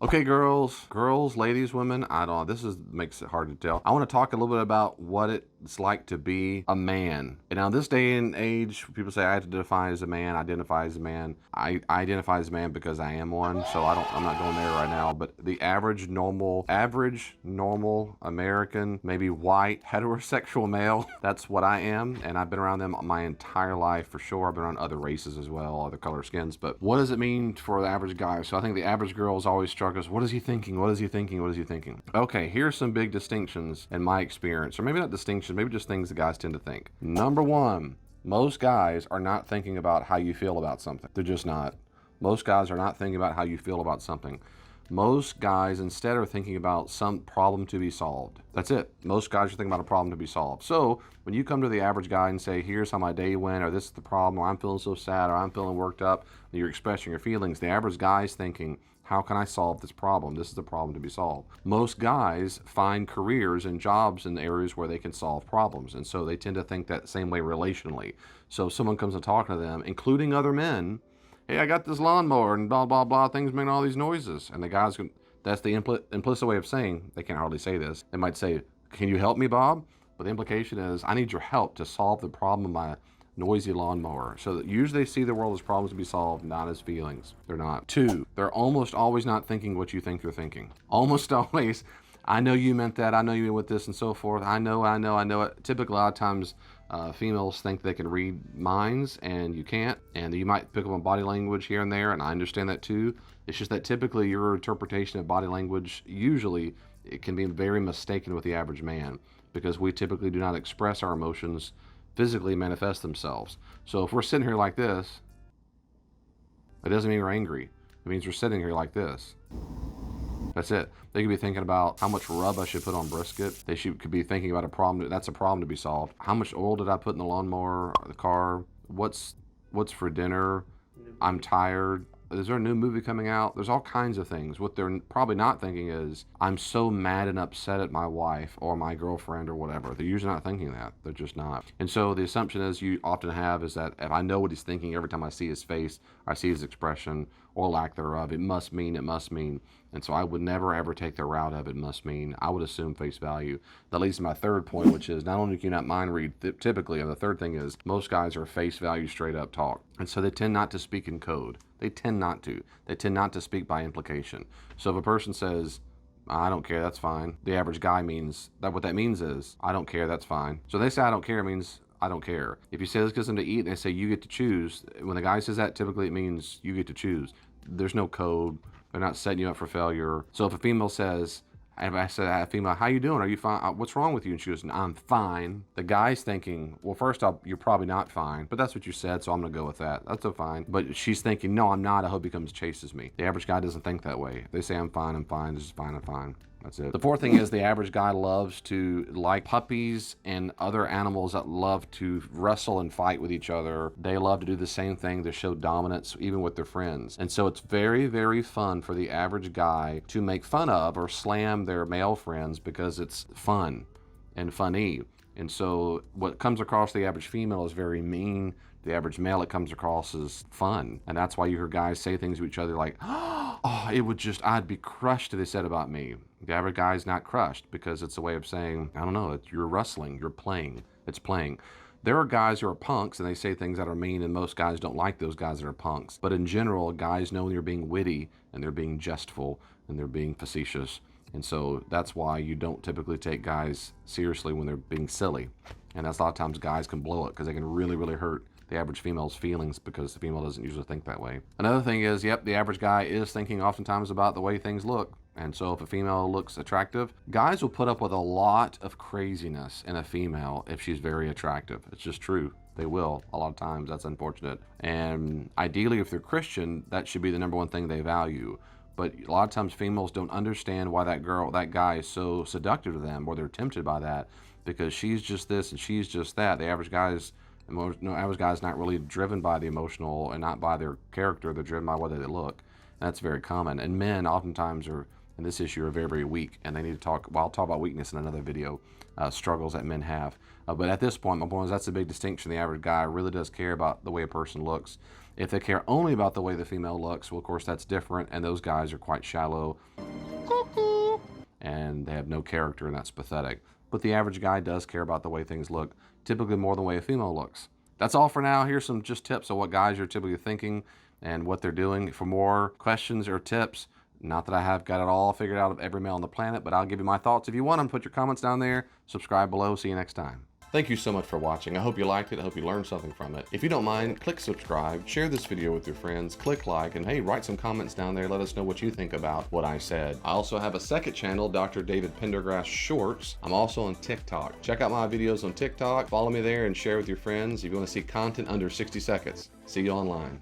Okay, girls, ladies, women, I don't know. Makes it hard to tell. I want to talk a little bit about what it's like to be a man. And now, this day and age, people say I have to identify as a man. Identify as a man. I identify as a man because I am one. So I'm not going there right now. But the average normal American, maybe white heterosexual male. That's what I am, and I've been around them my entire life for sure. I've been around other races as well, other color skins. But what does it mean for the average guy? So I think the average girl is always struck as, what is he thinking? What is he thinking? What is he thinking? Okay, here's some big distinctions in my experience, or maybe not distinctions, maybe just things the guys tend to think. Number one, most guys are not thinking about how you feel about something. They're just not. Most guys are not thinking about how you feel about something. Most guys instead are thinking about some problem to be solved. That's it. Most guys are thinking about a problem to be solved. So when you come to the average guy and say, here's how my day went, or this is the problem, or I'm feeling so sad, or I'm feeling worked up, and you're expressing your feelings, the average guy is thinking, how can I solve this problem? This is the problem to be solved. Most guys find careers and jobs in areas where they can solve problems. And so they tend to think that same way relationally. So if someone comes and talking to them, including other men, hey, I got this lawnmower and blah, blah, blah, things making all these noises. And the guy's going, that's the implicit way of saying, they can't hardly say this. They might say, can you help me, Bob? But the implication is, I need your help to solve the problem of my noisy lawnmower. So that usually they see the world as problems to be solved, not as feelings. They're not. Two, they're almost always not thinking what you think they're thinking. Almost always. I know you meant that. I know you meant with this and so forth. I know it. Typically, a lot of times, females think they can read minds, and you can't. And you might pick up on body language here and there, and I understand that too. It's just that typically your interpretation of body language, usually, it can be very mistaken with the average man, because we typically do not express our emotions physically manifest themselves. So if we're sitting here like this, it doesn't mean we're angry. It means we're sitting here like this. That's it. They could be thinking about how much rub I should put on brisket. Could be thinking about a problem. That's a problem to be solved. How much oil did I put in the lawnmower or the car? What's for dinner? I'm tired. Is there a new movie coming out? There's all kinds of things. What they're probably not thinking is, I'm so mad and upset at my wife or my girlfriend or whatever. They're usually not thinking that. They're just not. And so the assumption is you often have is that if I know what he's thinking every time I see his face, I see his expression or lack thereof, it must mean. And so I would never ever take the route of it must mean. I would assume face value. That leads to my third point, which is not only can you not mind read typically, and the third thing is most guys are face value straight up talk. And so they tend not to speak in code. They tend not to. They tend not to speak by implication. So if a person says, I don't care, that's fine, the average guy means that what that means is, I don't care, that's fine. So they say I don't care means I don't care. If you say let's get something to eat and they say you get to choose, when the guy says that, typically it means you get to choose. There's no code. They're not setting you up for failure. So if a female says, if I said, female, how you doing? Are you fine? What's wrong with you? And she goes, I'm fine. The guy's thinking, well, first off, you're probably not fine, but that's what you said, so I'm gonna go with that. That's so fine. But she's thinking, no, I'm not. I hope he comes and chases me. The average guy doesn't think that way. They say, I'm fine. This is fine. I'm fine. That's it. The fourth thing is the average guy loves to, like puppies and other animals that love to wrestle and fight with each other. They love to do the same thing to show dominance even with their friends. And so it's very, very fun for the average guy to make fun of or slam their male friends because it's fun and funny. And so what comes across the average female is very mean. The average male, it comes across as fun. And that's why you hear guys say things to each other like, oh, I'd be crushed if they said about me. The average guy's not crushed because it's a way of saying, I don't know, you're wrestling, you're playing, it's playing. There are guys who are punks and they say things that are mean, and most guys don't like those guys that are punks. But in general, guys know when they're being witty and they're being jestful and they're being facetious. And so that's why you don't typically take guys seriously when they're being silly. And that's a lot of times guys can blow it because they can really, really hurt the average female's feelings because the female doesn't usually think that way. Another thing is, yep, the average guy is thinking oftentimes about the way things look. And so if a female looks attractive, guys will put up with a lot of craziness in a female if she's very attractive. It's just true. They will. A lot of times. That's unfortunate. And ideally, if they're Christian, that should be the number one thing they value. But a lot of times females don't understand why that guy is so seductive to them, or they're tempted by that because she's just this and she's just that. The average guy's not really driven by the emotional and not by their character. They're driven by whether they look. That's very common. And men oftentimes are, in this issue, are very, very weak, and they need to talk. Well, I'll talk about weakness in another video, struggles that men have. But at this point, my point is that's a big distinction. The average guy really does care about the way a person looks. If they care only about the way the female looks, well, of course, that's different, and those guys are quite shallow, and they have no character, and that's pathetic. But the average guy does care about the way things look, typically more than the way a female looks. That's all for now. Here's some just tips on what guys are typically thinking and what they're doing. For more questions or tips, not that I have got it all figured out of every male on the planet, but I'll give you my thoughts. If you want them, put your comments down there. Subscribe below. See you next time. Thank you so much for watching. I hope you liked it. I hope you learned something from it. If you don't mind, click subscribe, share this video with your friends, click like, and hey, write some comments down there. Let us know what you think about what I said. I also have a second channel, Dr. David Pendergrass Shorts. I'm also on TikTok. Check out my videos on TikTok. Follow me there and share with your friends if you want to see content under 60 seconds. See you online.